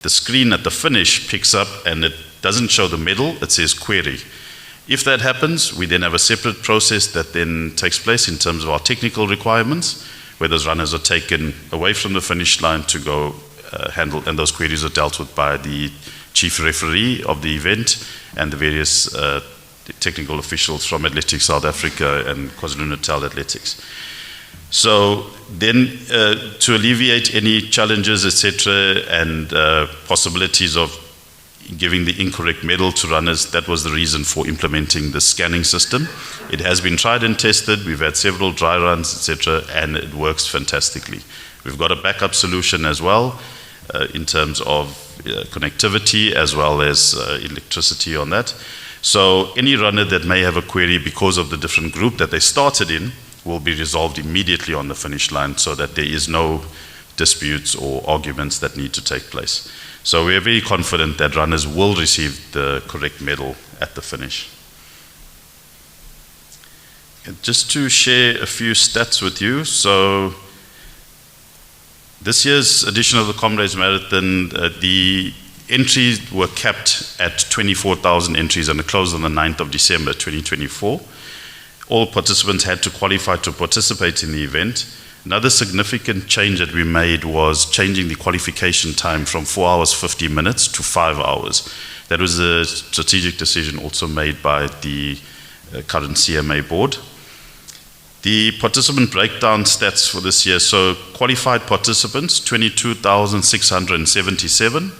the screen at the finish picks up and it doesn't show the medal, it says query. If that happens, we then have a separate process that then takes place in terms of our technical requirements, where those runners are taken away from the finish line to go handle, and those queries are dealt with by the chief referee of the event and the various technical officials from Athletics South Africa and KwaZulu-Natal Athletics. So then to alleviate any challenges, etc., and possibilities of giving the incorrect medal to runners, that was the reason for implementing the scanning system. It has been tried and tested. We've had several dry runs, etc., and it works fantastically. We've got a backup solution as well in terms of connectivity as well as electricity on that. So any runner that may have a query because of the different group that they started in will be resolved immediately on the finish line, so that there is no disputes or arguments that need to take place. So we are very confident that runners will receive the correct medal at the finish. And just to share a few stats with you. So this year's edition of the Comrades Marathon, the entries were capped at 24,000 entries, and it closed on the 9th of December 2024. All participants had to qualify to participate in the event. Another significant change that we made was changing the qualification time from 4 hours 50 minutes to 5 hours. That was a strategic decision also made by the current CMA board. The participant breakdown stats for this year, so qualified participants, 22,677.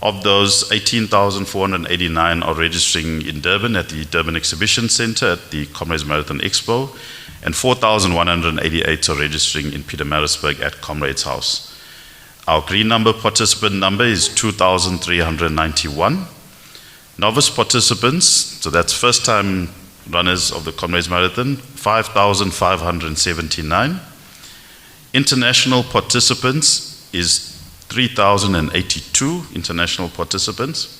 Of those, 18,489 are registering in Durban at the Durban Exhibition Centre at the Comrades Marathon Expo, and 4,188 are registering in Pietermaritzburg at Comrades House. Our green number participant number is 2,391. Novice participants, so that's first time runners of the Comrades Marathon, 5,579. International participants is 3,082 international participants.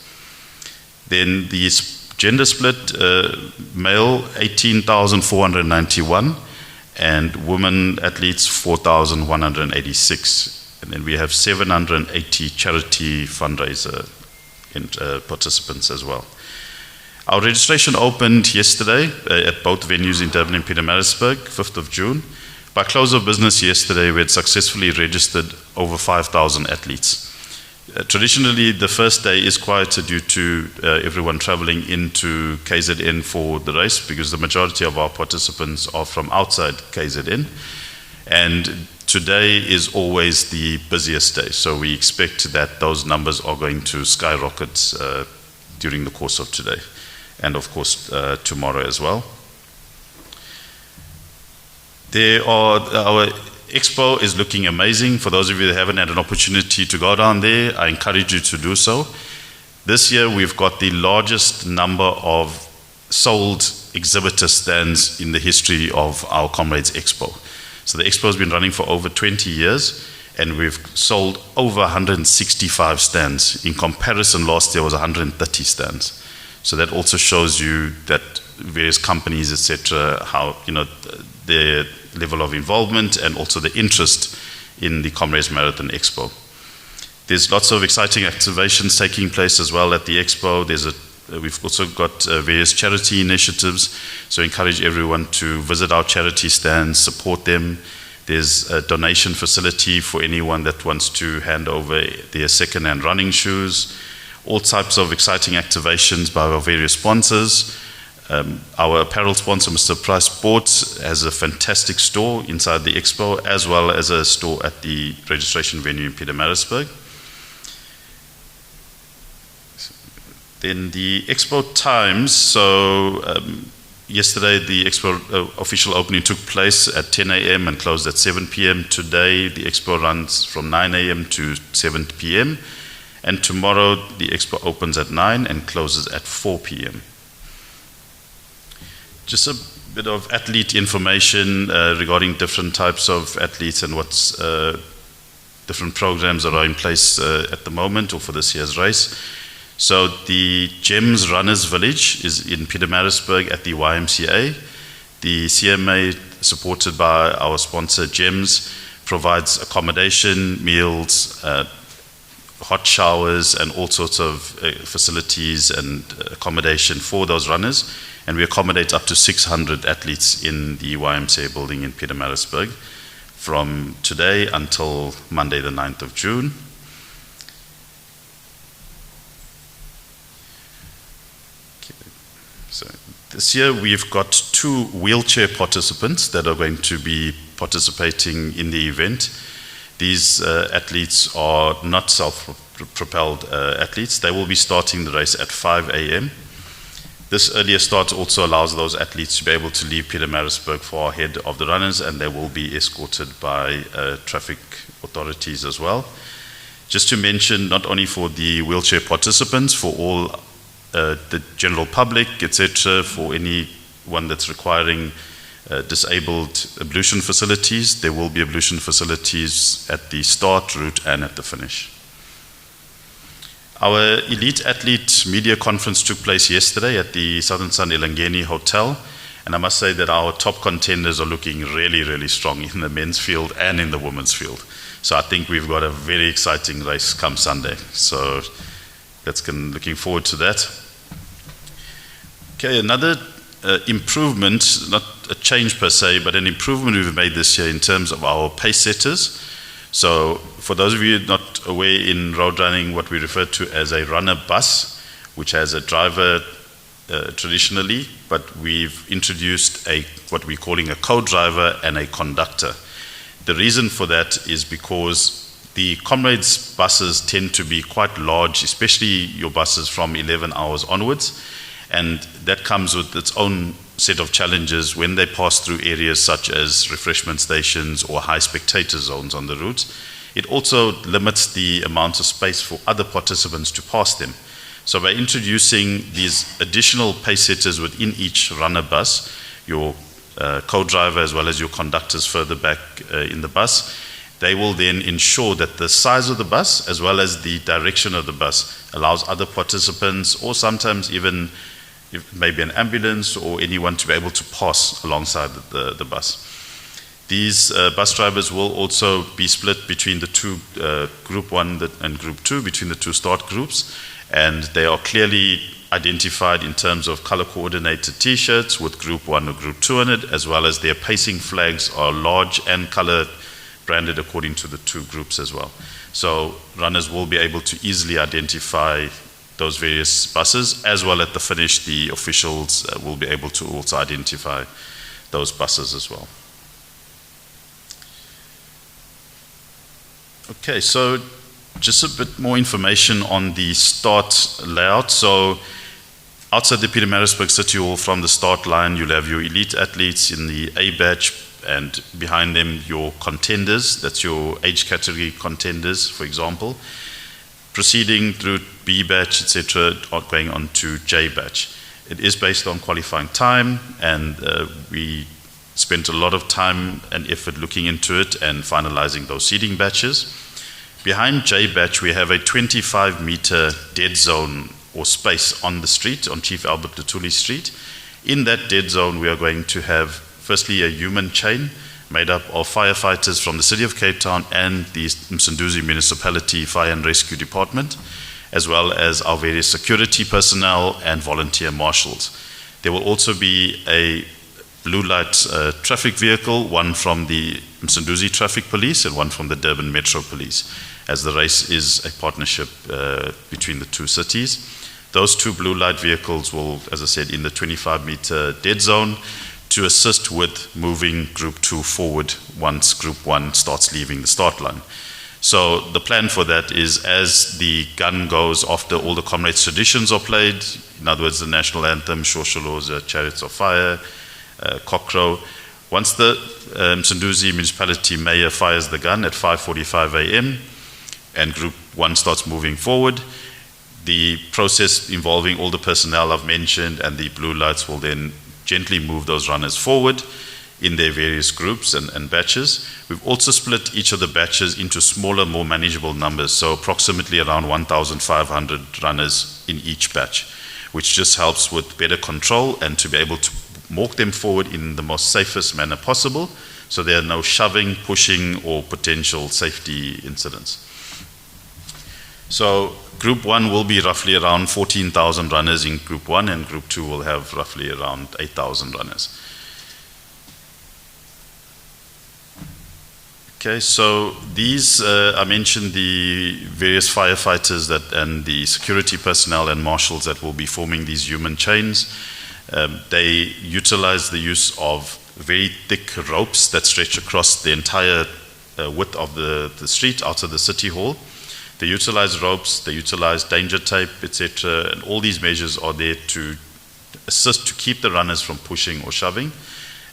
Then the gender split, male 18,491 and women athletes 4,186. And then we have 780 charity fundraiser participants as well. Our registration opened yesterday at both venues in Durban and Pietermaritzburg, 5th of June. By close of business yesterday, we had successfully registered over 5,000 athletes. Traditionally, the first day is quieter due to everyone traveling into KZN for the race, because the majority of our participants are from outside KZN. And today is always the busiest day, so we expect that those numbers are going to skyrocket during the course of today, and of course tomorrow as well. Our expo is looking amazing. For those of you that haven't had an opportunity to go down there, I encourage you to do so. This year we've got the largest number of sold exhibitor stands in the history of our Comrades Expo. So the expo has been running for over 20 years, and we've sold over 165 stands. In comparison, last year was 130 stands. So that also shows you that various companies, etc., how, their level of involvement and also the interest in the Comrades Marathon Expo. There's lots of exciting activations taking place as well at the Expo. We've also got various charity initiatives, so I encourage everyone to visit our charity stands, support them. There's a donation facility for anyone that wants to hand over their second-hand running shoes. All types of exciting activations by our various sponsors. Our apparel sponsor, Mr. Price Sports, has a fantastic store inside the Expo, as well as a store at the registration venue in Pietermaritzburg. Then the Expo times, so yesterday the Expo official opening took place at 10 a.m. and closed at 7 p.m. Today the Expo runs from 9 a.m. to 7 p.m. And tomorrow the Expo opens at 9 and closes at 4 p.m. Just a bit of athlete information regarding different types of athletes and what's different programs that are in place at the moment or for this year's race. So the GEMS Runners Village is in Pietermaritzburg at the YMCA. The CMA, supported by our sponsor GEMS, provides accommodation, meals, hot showers and all sorts of facilities and accommodation for those runners. And we accommodate up to 600 athletes in the YMCA building in Pietermaritzburg from today until Monday the 9th of June. So this year we've got 2 wheelchair participants that are going to be participating in the event. These athletes are not self-propelled athletes. They will be starting the race at 5 a.m. This earlier start also allows those athletes to be able to leave Pietermaritzburg far ahead of the runners, and they will be escorted by traffic authorities as well. Just to mention, not only for the wheelchair participants, for all the general public, etc., for anyone that's requiring disabled ablution facilities, there will be ablution facilities at the start, route, and at the finish. Our Elite Athlete Media Conference took place yesterday at the Southern Sun Elangeni Hotel, and I must say that our top contenders are looking really, really strong in the men's field and in the women's field. So I think we've got a very exciting race come Sunday. So looking forward to that. Okay, another improvement, not a change per se, but an improvement we've made this year in terms of our pace setters. So for those of you not aware, in road running, what we refer to as a runner bus, which has a driver traditionally, but we've introduced what we're calling a co-driver and a conductor. The reason for that is because the Comrades buses tend to be quite large, especially your buses from 11 hours onwards, and that comes with its own set of challenges when they pass through areas such as refreshment stations or high spectator zones on the routes. It also limits the amount of space for other participants to pass them. So by introducing these additional pace setters within each runner bus, your co-driver as well as your conductors further back in the bus, they will then ensure that the size of the bus as well as the direction of the bus allows other participants, or sometimes even maybe an ambulance or anyone, to be able to pass alongside the bus. These bus drivers will also be split between the two, Group 1 and Group 2, between the two start groups, and they are clearly identified in terms of color-coordinated T-shirts with Group 1 or Group 2 on it, as well as their pacing flags are large and color branded according to the two groups as well. So runners will be able to easily identify those various buses, as well at the finish the officials will be able to also identify those buses as well. Okay, so just a bit more information on the start layout. So outside the Pietermaritzburg City Hall, from the start line, you'll have your elite athletes in the A batch, and behind them your contenders, that's your age category contenders, for example. Proceeding through B batch, etc., going on to J batch. It is based on qualifying time, and we spent a lot of time and effort looking into it and finalizing those seeding batches. Behind J batch, we have a 25-meter dead zone or space on the street, on Chief Albert Luthuli Street. In that dead zone, we are going to have, firstly, a human chain made up of firefighters from the City of Cape Town and the Msunduzi Municipality Fire and Rescue Department, as well as our various security personnel and volunteer marshals. There will also be a blue light traffic vehicle, one from the Msunduzi Traffic Police and one from the Durban Metro Police, as the race is a partnership between the two cities. Those two blue light vehicles will, as I said, in the 25-meter dead zone, to assist with moving Group 2 forward once Group 1 starts leaving the start line. So the plan for that is, as the gun goes after all the Comrades traditions are played, in other words, the national anthem, Shosholoza, Chariots of Fire, Cockcrow, once the Msunduzi Municipality Mayor fires the gun at 5:45 a.m. and Group 1 starts moving forward, the process involving all the personnel I've mentioned and the blue lights will then gently move those runners forward in their various groups and batches. We've also split each of the batches into smaller, more manageable numbers, so approximately around 1,500 runners in each batch, which just helps with better control and to be able to walk them forward in the most safest manner possible, so there are no shoving, pushing, or potential safety incidents. So Group 1 will be roughly around 14,000 runners in Group 1, and Group 2 will have roughly around 8,000 runners. Okay, so these, I mentioned the various firefighters and the security personnel and marshals that will be forming these human chains. They utilize the use of very thick ropes that stretch across the entire width of the street out of the city hall. They utilize ropes, they utilize danger tape, etc. And all these measures are there to assist to keep the runners from pushing or shoving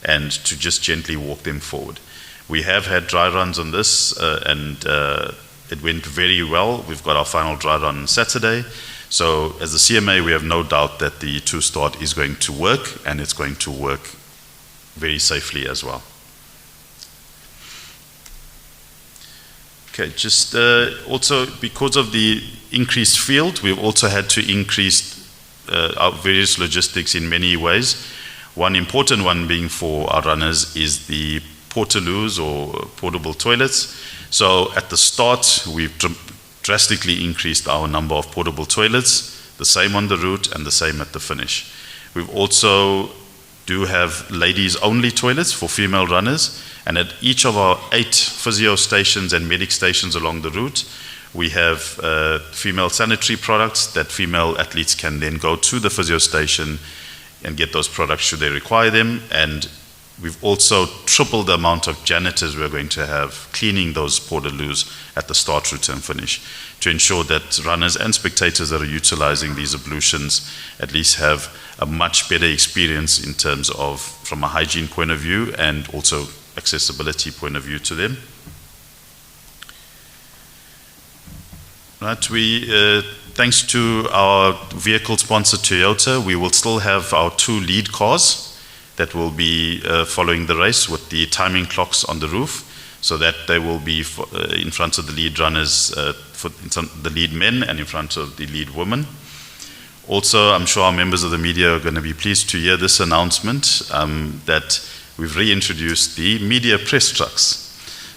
and to just gently walk them forward. We have had dry runs on this and it went very well. We've got our final dry run on Saturday. So as the CMA, we have no doubt that the 2-start is going to work, and it's going to work very safely as well. Okay, just also because of the increased field, we've also had to increase our various logistics in many ways. One important one being for our runners is the portaloos or portable toilets. So at the start, we've drastically increased our number of portable toilets, the same on the route and the same at the finish. We've also do have ladies only toilets for female runners, and at each of our 8 physio stations and medic stations along the route, we have female sanitary products that female athletes can then go to the physio station and get those products should they require them. And we've also tripled the amount of janitors we're going to have cleaning those portaloos at the start, route and finish to ensure that runners and spectators that are utilizing these ablutions at least have a much better experience in terms of from a hygiene point of view and also accessibility point of view to them. Right, thanks to our vehicle sponsor Toyota, we will still have our 2 lead cars that will be following the race with the timing clocks on the roof, so that they will be in front of the lead runners, the lead men, and in front of the lead women. Also, I'm sure our members of the media are going to be pleased to hear this announcement that we've reintroduced the media press trucks.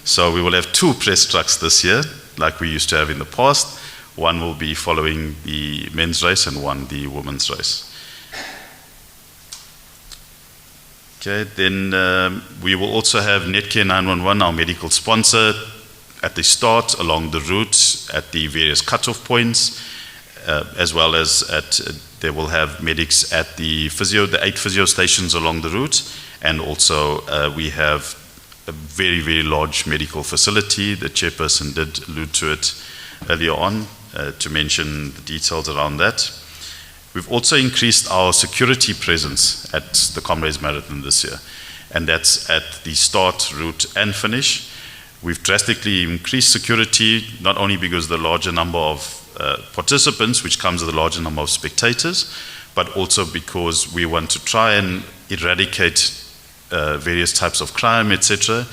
So we will have 2 press trucks this year, like we used to have in the past. One will be following the men's race and one the women's race. Okay, then we will also have Netcare 911, our medical sponsor, at the start, along the route, at the various cutoff points, as well as they will have medics at the 8 physio stations along the route, and also we have a very, very large medical facility. The chairperson did allude to it earlier on to mention the details around that. We've also increased our security presence at the Comrades Marathon this year, and that's at the start, route, and finish. We've drastically increased security, not only because of the larger number of participants, which comes with a larger number of spectators, but also because we want to try and eradicate various types of crime, etc.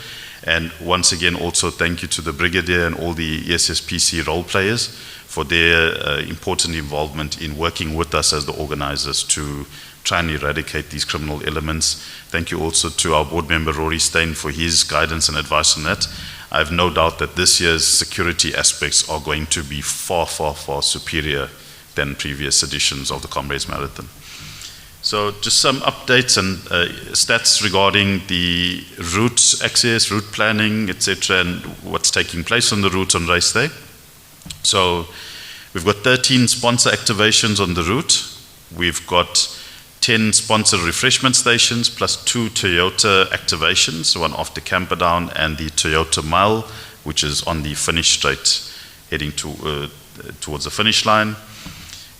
And once again, also thank you to the Brigadier and all the SSPC role players for their important involvement in working with us as the organizers to try and eradicate these criminal elements. Thank you also to our board member Rory Steyn for his guidance and advice on that. I have no doubt that this year's security aspects are going to be far, far, far superior than previous editions of the Comrades Marathon. So just some updates and stats regarding the route access, route planning, etc., and what's taking place on the route on race day. So we've got 13 sponsor activations on the route. We've got 10 sponsor refreshment stations plus 2 Toyota activations, one after Camperdown and the Toyota Mile, which is on the finish straight heading towards the finish line.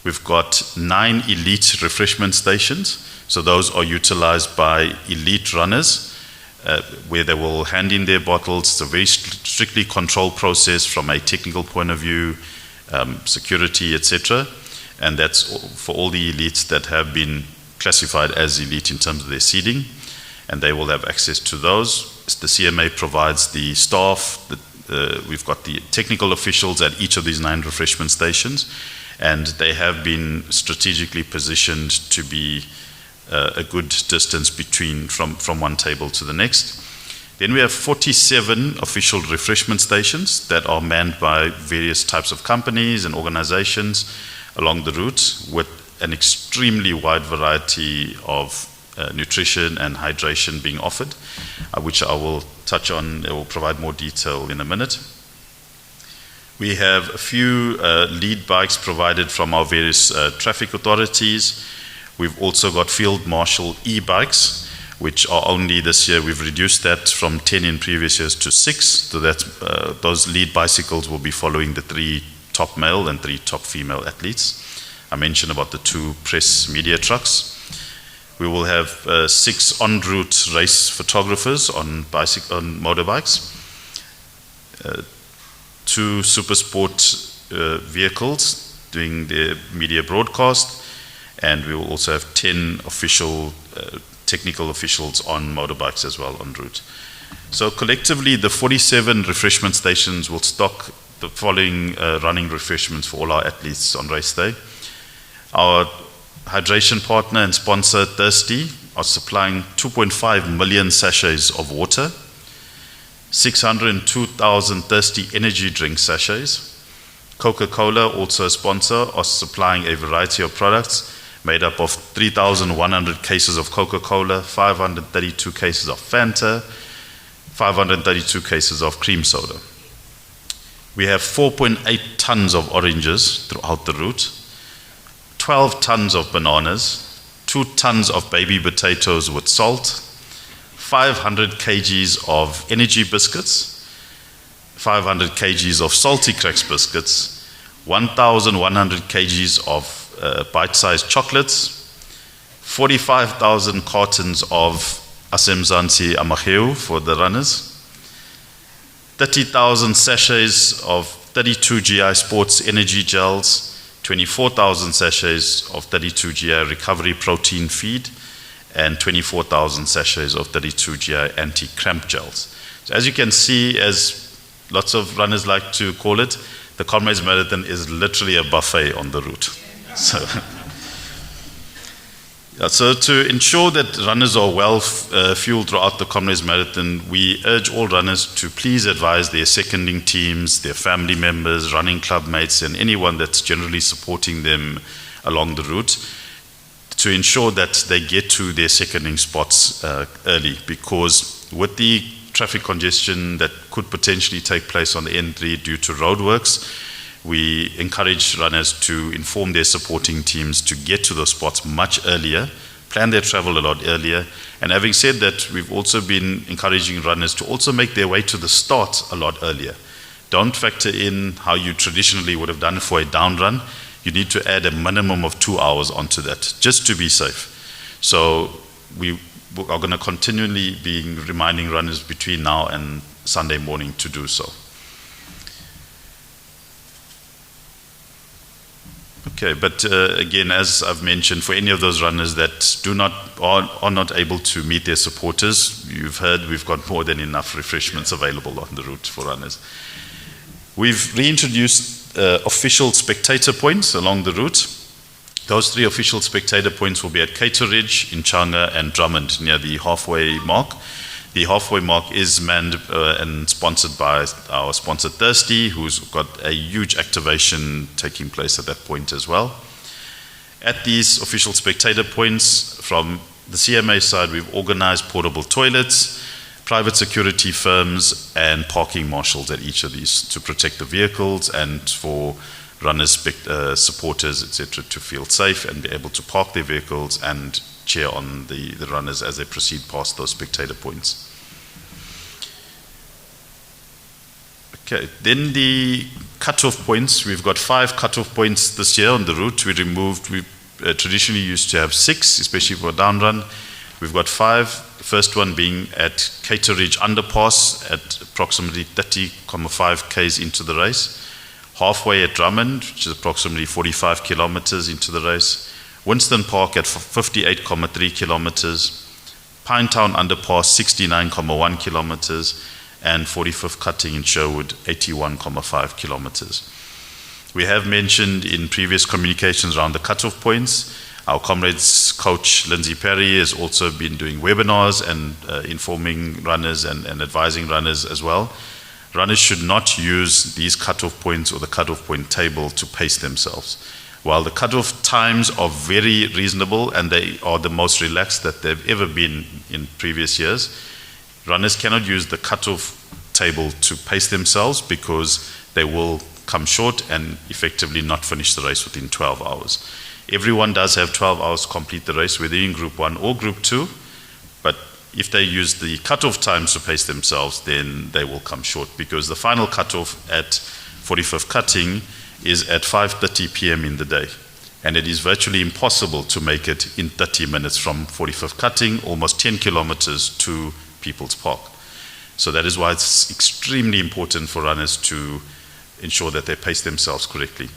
We've got 9 elite refreshment stations. So those are utilized by elite runners where they will hand in their bottles. It's a very strictly controlled process from a technical point of view, security, etc. And that's for all the elites that have been classified as elite in terms of their seeding, and they will have access to those. The CMA provides the staff, we've got the technical officials at each of these 9 refreshment stations, and they have been strategically positioned to be a good distance between from one table to the next. Then we have 47 official refreshment stations that are manned by various types of companies and organizations along the route, with an extremely wide variety of nutrition and hydration being offered, which I will touch on. I will provide more detail in a minute. We have a few lead bikes provided from our various traffic authorities. We've also got field marshal e-bikes, which are only this year, we've reduced that from 10 in previous years to 6, so that those lead bicycles will be following the 3 top male and 3 top female athletes. I mentioned about the 2 press media trucks. We will have 6 en route race photographers on motorbikes, 2 super sport vehicles doing the media broadcast, and we will also have 10 official technical officials on motorbikes as well en route. So collectively, the 47 refreshment stations will stock the following running refreshments for all our athletes on race day. Our hydration partner and sponsor, Thirsty, are supplying 2.5 million sachets of water, 602,000 Thirsty energy drink sachets. Coca-Cola, also a sponsor, are supplying a variety of products made up of 3,100 cases of Coca-Cola, 532 cases of Fanta, 532 cases of cream soda. We have 4.8 tons of oranges throughout the route, 12 tons of bananas, 2 tons of baby potatoes with salt, 500 kgs of energy biscuits, 500 kgs of salty cracks biscuits, 1,100 kgs of bite-sized chocolates, 45,000 cartons of Asemzansi Amaheu for the runners, 30,000 sachets of 32 GI Sports energy gels, 24,000 sachets of 32 GI recovery protein feed, and 24,000 sachets of 32 GI anti-cramp gels. So as you can see, as lots of runners like to call it, the Comrades Marathon is literally a buffet on the route. So to ensure that runners are well fueled throughout the Comrades Marathon, we urge all runners to please advise their seconding teams, their family members, running club mates, and anyone that's generally supporting them along the route, to ensure that they get to their seconding spots early, because with the traffic congestion that could potentially take place on the N3 due to roadworks, we encourage runners to inform their supporting teams to get to those spots much earlier, plan their travel a lot earlier. And having said that, we've also been encouraging runners to also make their way to the start a lot earlier. Don't factor in how you traditionally would have done for a down run. You need to add a minimum of 2 hours onto that, just to be safe. So we are going to continually be reminding runners between now and Sunday morning to do so. Okay, but again, as I've mentioned, for any of those runners that are not able to meet their supporters, you've heard we've got more than enough refreshments available on the route for runners. We've reintroduced official spectator points along the route. Those 3 official spectator points will be at Cater Ridge, Inchanga, and Drummond near the halfway mark. The halfway mark is manned and sponsored by our sponsor Thirsty, who's got a huge activation taking place at that point as well. At these official spectator points, from the CMA side, we've organized portable toilets, private security firms, and parking marshals at each of these to protect the vehicles and for runners, supporters, etc., to feel safe and be able to park their vehicles and cheer on the runners as they proceed past those spectator points. Okay, then the cut-off points. We've got 5 cut-off points this year on the route. We traditionally used to have 6, especially for a down run. We've got 5. The first one being at Cater Ridge Underpass at approximately 30.5 k's into the race. Halfway at Drummond, which is approximately 45 kilometers into the race. Winston Park at 58.3 kilometers. Pinetown Underpass, 69.1 kilometers. And 45th Cutting in Sherwood, 81.5 kilometers. We have mentioned in previous communications around the cut-off points Our Comrades coach, Lindsay Perry, has also been doing webinars and informing runners and advising runners as well. Runners should not use these cutoff points or the cutoff point table to pace themselves. While the cutoff times are very reasonable and they are the most relaxed that they've ever been in previous years, runners cannot use the cutoff table to pace themselves because they will come short and effectively not finish the race within 12 hours. Everyone does have 12 hours to complete the race, whether in Group 1 or Group 2, but if they use the cutoff times to pace themselves, then they will come short, because the final cutoff at 45th cutting is at 5:30 p.m. in the day, and it is virtually impossible to make it in 30 minutes from 45th cutting, almost 10 kilometers to People's Park. So that is why it's extremely important for runners to ensure that they pace themselves correctly.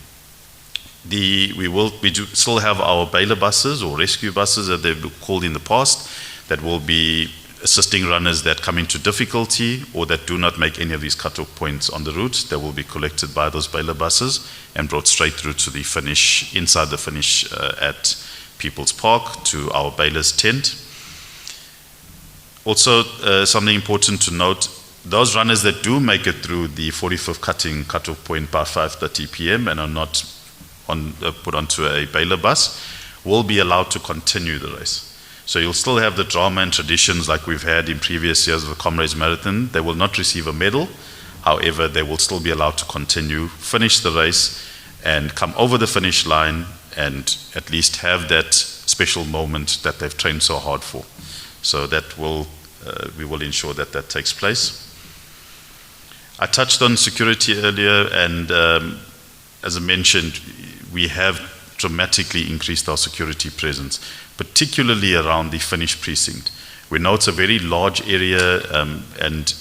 We do still have our bailer buses or rescue buses, as they've been called in the past, that will be assisting runners that come into difficulty or that do not make any of these cutoff points on the route. They will be collected by those bailer buses and brought straight through to the finish, inside the finish at People's Park, to our bailer's tent. Also, something important to note, those runners that do make it through the 45th cutting cutoff point by 5:30 p.m. and are not put onto a bailer bus will be allowed to continue the race. So you'll still have the drama and traditions like we've had in previous years of the Comrades Marathon. They will not receive a medal. However, they will still be allowed to continue, finish the race, and come over the finish line and at least have that special moment that they've trained so hard for. So that will, we will ensure that that takes place. I touched on security earlier, and as I mentioned, we have dramatically increased our security presence, particularly around the finish precinct. We know it's a very large area and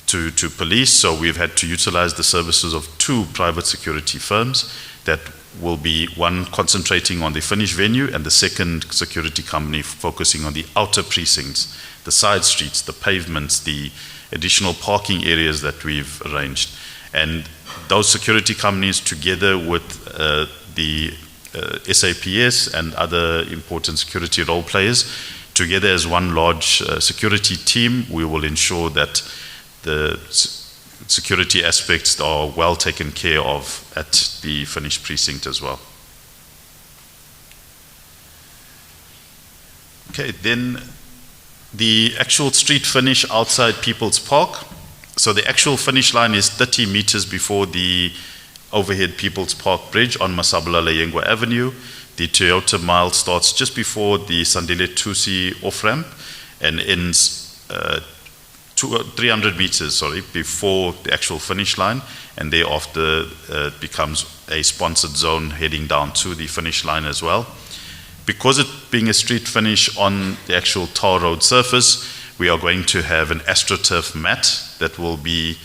to police, so we've had to utilize the services of 2 private security firms that will be, one concentrating on the finish venue and the second security company focusing on the outer precincts, the side streets, the pavements, the additional parking areas that we've arranged. And those security companies, together with the SAPS and other important security role players, together as one large security team, we will ensure that the security aspects are well taken care of at the finish precinct as well. Okay, then the actual street finish outside People's Park. So the actual finish line is 30 meters before the overhead People's Park Bridge on Masabulala Yengwa Avenue. The Toyota Mile starts just before the Sandile Tusi off-ramp and ends 300 meters before the actual finish line, and thereafter becomes a sponsored zone heading down to the finish line as well. Because it being a street finish on the actual tar road surface, we are going to have an AstroTurf mat that will be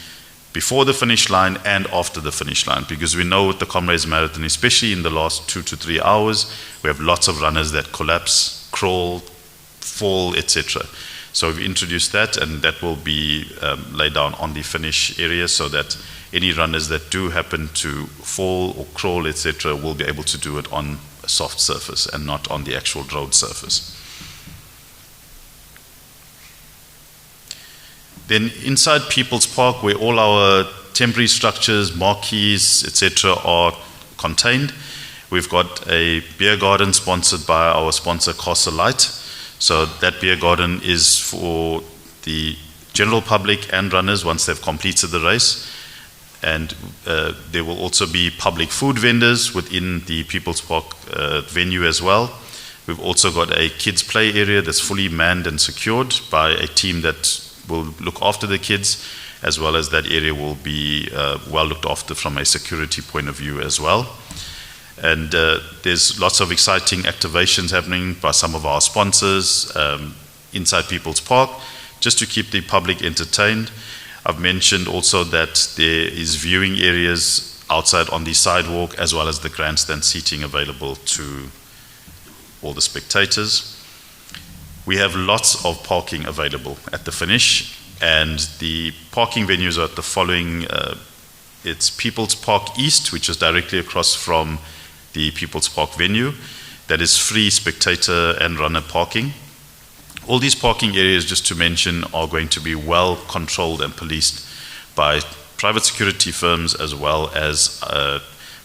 before the finish line and after the finish line, because we know with the Comrades Marathon, especially in the last 2 to 3 hours, we have lots of runners that collapse, crawl, fall, etc. So we've introduced that, and that will be laid down on the finish area so that any runners that do happen to fall or crawl, etc., will be able to do it on a soft surface and not on the actual road surface. Then inside People's Park, where all our temporary structures, marquees, etc., are contained, we've got a beer garden sponsored by our sponsor Castle Light. So that beer garden is for the general public and runners once they've completed the race. And there will also be public food vendors within the People's Park venue as well. We've also got a kids play area that's fully manned and secured by a team that will look after the kids, as well as that area will be well looked after from a security point of view as well. And there's lots of exciting activations happening by some of our sponsors inside People's Park, just to keep the public entertained. I've mentioned also that there is viewing areas outside on the sidewalk, as well as the grandstand seating available to all the spectators. We have lots of parking available at the finish, and the parking venues are the following. It's People's Park East, which is directly across from the People's Park venue. that is free spectator and runner parking. All these parking areas, just to mention, are going to be well controlled and policed by private security firms as well as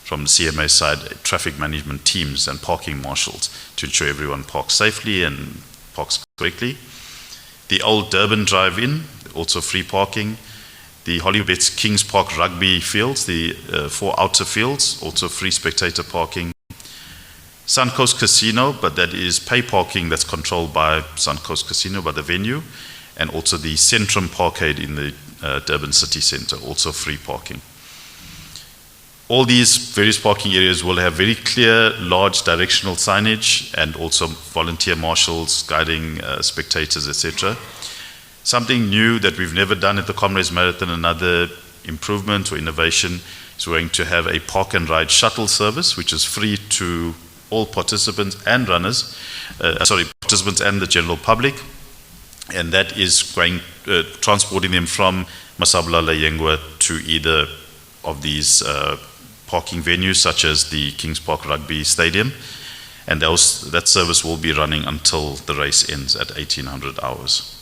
from the CMA side, traffic management teams and parking marshals to ensure everyone parks safely and parks correctly. The old Durban drive-in, also free parking. The Hollybets Kings Park rugby fields, the 4 outer fields, also free spectator parking. Suncoast Casino, but that is pay parking that's controlled by Suncoast Casino, by the venue, and also the Centrum Parkade in the Durban City Centre, also free parking. All these various parking areas will have very clear, large directional signage and also volunteer marshals guiding spectators, etc. Something new that we've never done at the Comrades Marathon, another improvement or innovation, is we're going to have a park and ride shuttle service, which is free to all participants and runners, participants and the general public, and that is going transporting them from Masabulala Yengwa to either of these parking venues, such as the Kings Park Rugby Stadium, and that service will be running until the race ends at 1800 hours.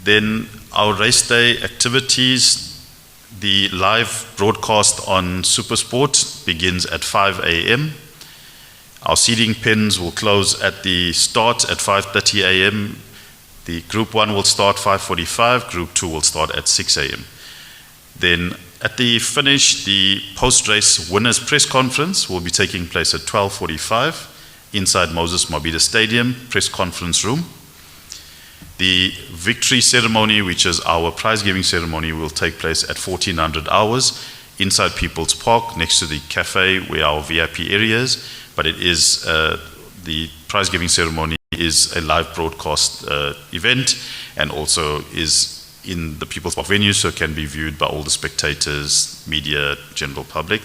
Then our race day activities. The live broadcast on SuperSport begins at 5 a.m. Our seeding pens will close at the start at 5:30 a.m. The Group 1 will start 5:45, Group 2 will start at 6 a.m. Then at the finish, the post-race winners press conference will be taking place at 12:45 inside Moses Mabhida Stadium, press conference room. The victory ceremony, which is our prize-giving ceremony, will take place at 1400 hours inside People's Park, next to the cafe where our VIP area is. But it is the prize-giving ceremony is a live broadcast event, and also is in the People's Park venue, so it can be viewed by all the spectators, media, general public.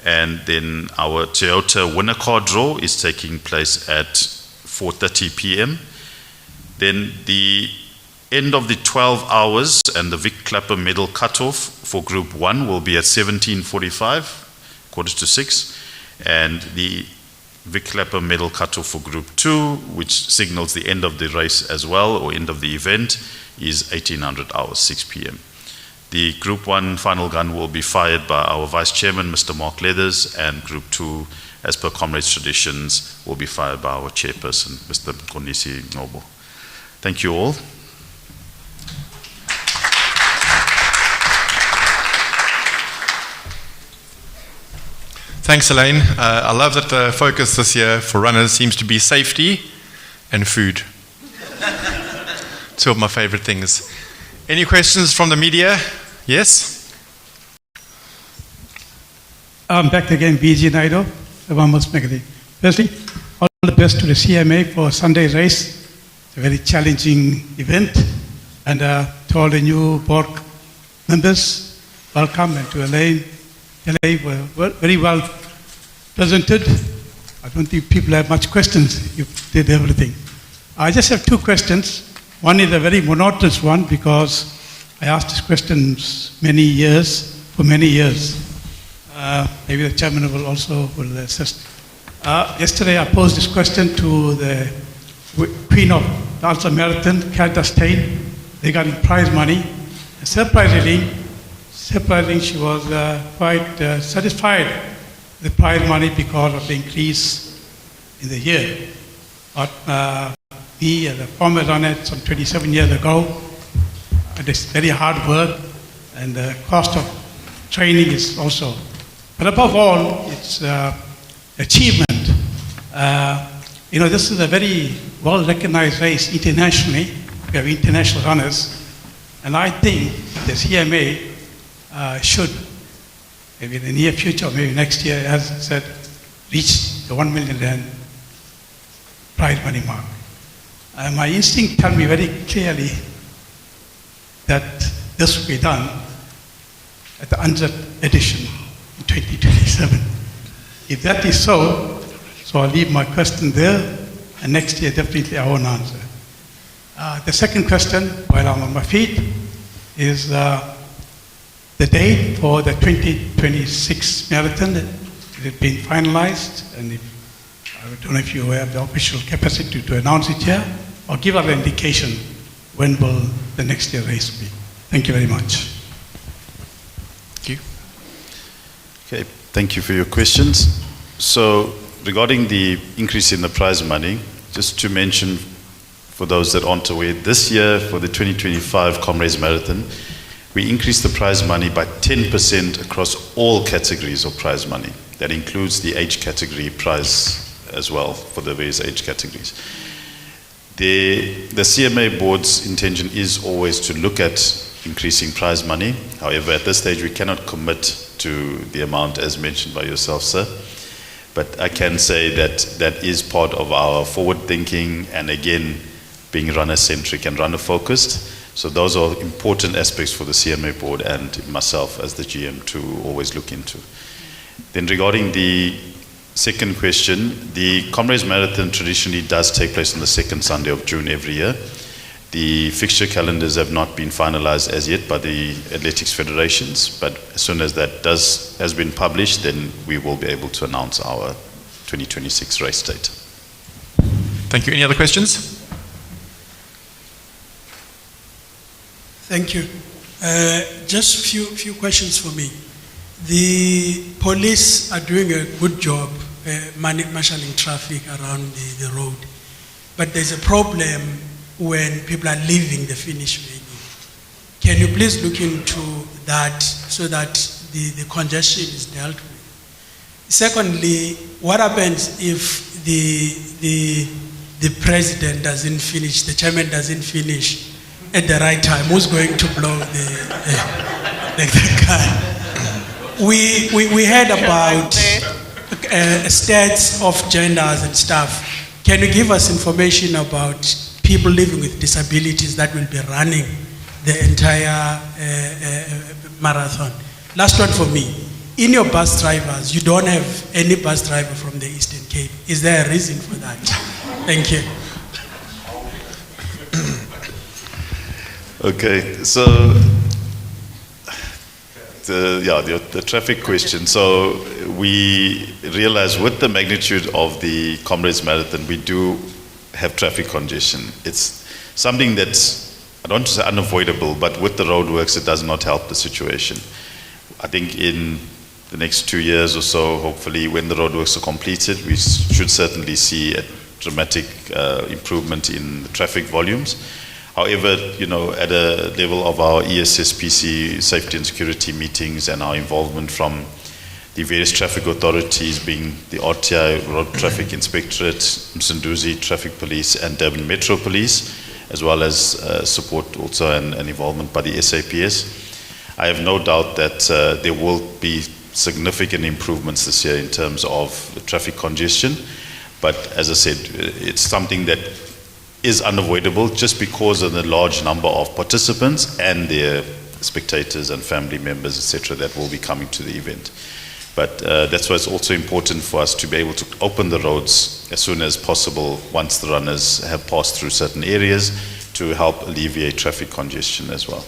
And then our Toyota winner car draw is taking place at 4:30 p.m. Then the end of the 12 hours and the Vic Clapper medal cutoff for Group 1 will be at 17:45, 5:45, and the Vic Clapper medal cutoff for Group 2, which signals the end of the race as well, or end of the event, is 1800 hours, 6 p.m. The Group 1 final gun will be fired by our Vice Chairman, Mr. Mark Leathers, and Group 2, as per Comrades traditions, will be fired by our Chairperson, Mr. Konisi Ngobo. Thank you all. Thanks, Elaine. I love that the focus this year for runners seems to be safety and food. Two of my favorite things. Any questions from the media? Yes? I'm back again, BG Naido, Vamos Magazine. Firstly, all the best to the CMA for Sunday race. It's a very challenging event. And to all the new board members, welcome. And to Elaine, were very well presented. I don't think people have much questions. You did everything. I just have two questions. One is a very monotonous one because I asked these questions for many years. Maybe the chairman will also assist. Yesterday I posed this question to the Queen of the Ultra Marathon, Kata Stein, regarding prize money. And surprisingly, she was quite satisfied with the prize money because of the increase in the year. But me, as a former runner some 27 years ago, it is very hard work, and the cost of training is also. But above all, it's achievement. This is a very well-recognized race internationally. We have international runners, and I think the CMA should, maybe in the near future, maybe next year, as I said, reach the 1 million rand prize money mark. My instinct tells me very clearly that this will be done at the 100th edition in 2027. If that is so I'll leave my question there, and next year definitely I won't answer. The second question, while I'm on my feet, is the date for the 2026 marathon. Has it been finalized? And I don't know if you have the official capacity to announce it here, or give us an indication when will the next year race be. Thank you very much. Thank you. Okay, thank you for your questions. So regarding the increase in the prize money, just to mention for those that aren't aware, this year for the 2025 Comrades Marathon, we increased the prize money by 10% across all categories of prize money. That includes the age category prize as well for the various age categories. The CMA board's intention is always to look at increasing prize money. However, at this stage, we cannot commit to the amount as mentioned by yourself, sir. But I can say that that is part of our forward thinking, and again, being runner-centric and runner-focused. So those are important aspects for the CMA board and myself as the GM to always look into. Then regarding the second question, the Comrades Marathon traditionally does take place on the second Sunday of June every year. The fixture calendars have not been finalized as yet by the athletics federations, but as soon as that has been published, then we will be able to announce our 2026 race date. Thank you. Any other questions? Thank you. Just few questions for me. The police are doing a good job marshalling traffic around the road, but there's a problem when people are leaving the finish venue. Can you please look into that so that the congestion is dealt with? Secondly, what happens if the president doesn't finish, the chairman doesn't finish at the right time? Who's going to blow the gun? We heard about stats of genders and stuff. Can you give us information about people living with disabilities that will be running the entire marathon? Last one for me. In your bus drivers, you don't have any bus driver from the Eastern Cape. Is there a reason for that? Thank you. Okay, so the traffic question. So we realize with the magnitude of the Comrades Marathon, we do have traffic congestion. It's something that's, I don't want to say unavoidable, but with the roadworks, it does not help the situation. I think in the next 2 years or so, hopefully, when the roadworks are completed, we should certainly see a dramatic improvement in the traffic volumes. However, you know, at a level of our ESSPC safety and security meetings and our involvement from the various traffic authorities, being the RTI, Road Traffic Inspectorate, Msunduzi Traffic Police, and Durban Metro Police, as well as support also and involvement by the SAPS, I have no doubt that there will be significant improvements this year in terms of the traffic congestion. But as I said, it's something that is unavoidable just because of the large number of participants and their spectators and family members, etc., that will be coming to the event. But that's why it's also important for us to be able to open the roads as soon as possible once the runners have passed through certain areas to help alleviate traffic congestion as well.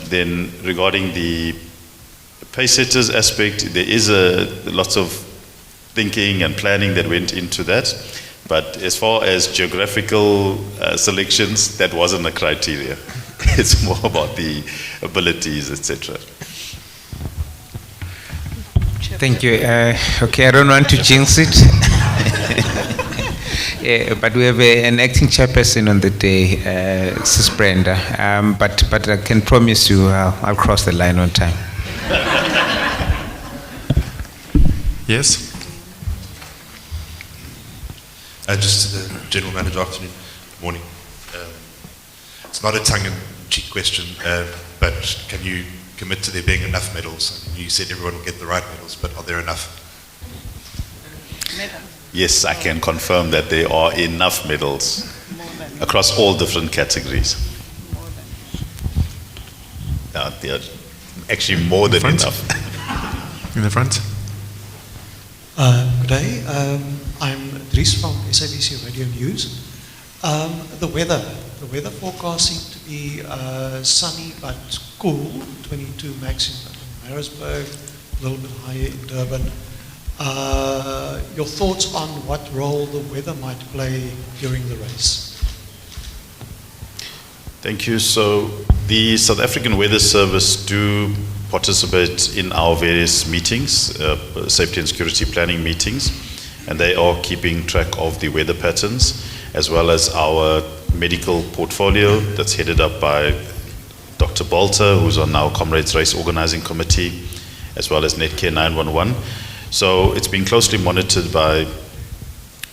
Then regarding the pace setters aspect, there is lots of thinking and planning that went into that. But as far as geographical selections, that wasn't a criteria. It's more about the abilities, etc. Thank you. Okay, I don't want to jinx it. Yeah, but we have an acting chairperson on the day, Sis Brenda. But I can promise you I'll cross the line on time. Yes? Just to the General Manager, afternoon, morning. It's not a tongue-in-cheek question, but can you commit to there being enough medals? You said everyone will get the right medals, but are there enough? Yes, I can confirm that there are enough medals across all different categories. They are actually more than enough. In the front. Good day. I'm Dries from SABC Radio News. The weather forecast seemed to be sunny but cool, 22 max in Pietermaritzburg, a little bit higher in Durban. Your thoughts on what role the weather might play during the race? Thank you. So the South African Weather Service do participate in our various meetings, safety and security planning meetings, and they are keeping track of the weather patterns, as well as our medical portfolio that's headed up by Dr. Bolter, who's on our Comrades Race Organizing Committee, as well as Netcare 911. So it's been closely monitored by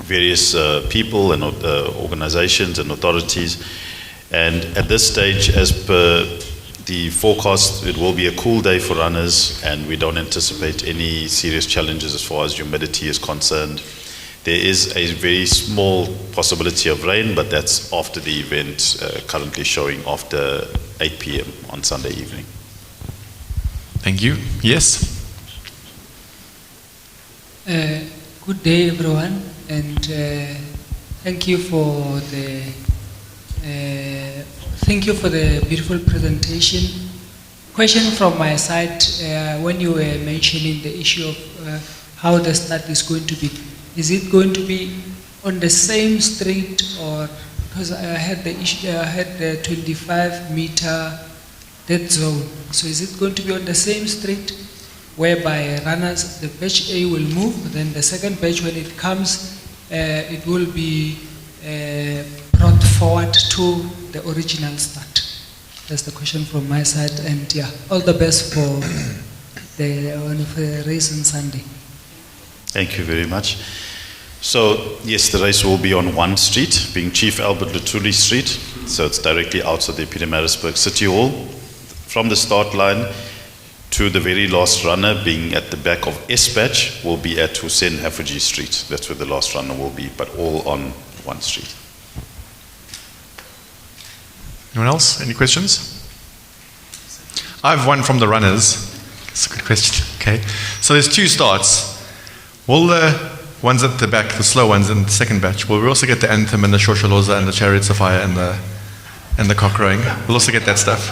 various people and organizations and authorities. And at this stage, as per the forecast, it will be a cool day for runners, and we don't anticipate any serious challenges as far as humidity is concerned. There is a very small possibility of rain, but that's after the event, currently showing after 8 p.m. on Sunday evening. Thank you. Yes? Good day, everyone, and thank you for the beautiful presentation. Question from my side: when you were mentioning the issue of how the start is going to be, is it going to be on the same street, or because I had the issue, I had the 25-meter dead zone. So is it going to be on the same street, whereby runners, the batch A will move, then the second batch, when it comes, it will be brought forward to the original start? That's the question from my side, and yeah, all the best for the race on Sunday. Thank you very much. So yes, the race will be on one street, being Chief Albert Luthuli Street. So it's directly outside the Pietermaritzburg City Hall. From the start line to the very last runner, being at the back of S batch, will be at Hussein Hafuji Street. That's where the last runner will be, but all on one street. Anyone else? Any questions? I have one from the runners. That's a good question. Okay. So there's two starts. Will the ones at the back, the slow ones in the second batch, will we also get the anthem and the shosholoza and the chariots of fire and the cock crowing? We'll also get that stuff.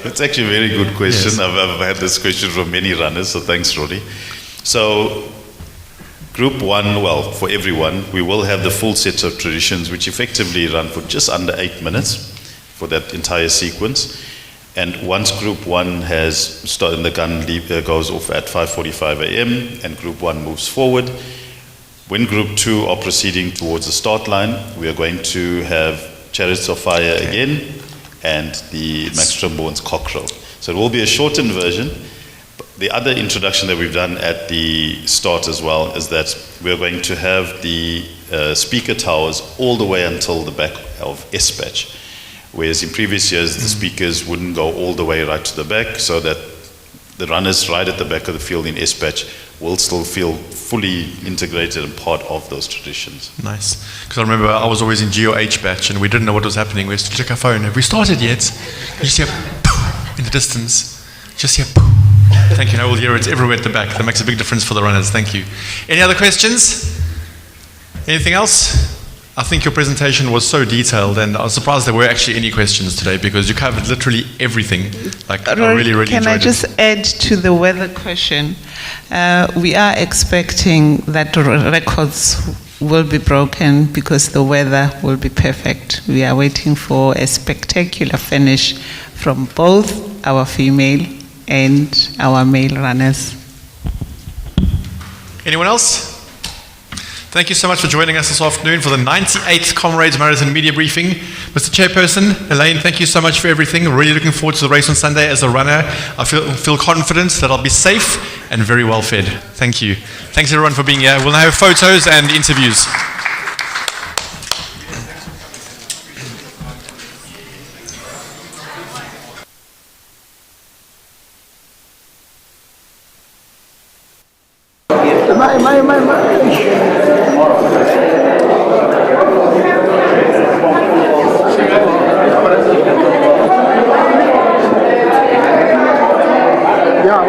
That's actually a very good question. Yes. I've had this question from many runners, so thanks, Roddy. So Group 1, well, for everyone, we will have the full set of traditions, which effectively run for just under 8 minutes for that entire sequence. And once Group 1 has started, the gun goes off at 5:45 a.m. and Group 1 moves forward. When Group 2 are proceeding towards the start line, we are going to have Chariots of Fire again and the Max Trimborn's Cock Crow. So it will be a shortened version. The other introduction that we've done at the start as well is that we're going to have the speaker towers all the way until the back of S batch. Whereas in previous years, the speakers wouldn't go all the way right to the back, so that the runners right at the back of the field in S batch will still feel fully integrated and part of those traditions. Nice. Because I remember I was always in GOH batch and we didn't know what was happening. We used to check our phone. Have we started yet? You just hear in the distance. Just hear. Thank you. Now we'll hear it everywhere at the back. That makes a big difference for the runners. Thank you. Any other questions? Anything else? I think your presentation was so detailed, and I was surprised there were actually any questions today, because you covered literally everything. Like, I really enjoyed it. Can I just add to the weather question? We are expecting that records will be broken because the weather will be perfect. We are waiting for a spectacular finish from both our female and our male runners. Anyone else? Thank you so much for joining us this afternoon for the 98th Comrades Marathon Media Briefing. Mr. Chairperson, Elaine, thank you so much for everything. Really looking forward to the race on Sunday. As a runner, I feel confident that I'll be safe and very well fed. Thank you. Thanks everyone for being here. We'll now have photos and interviews. Yeah,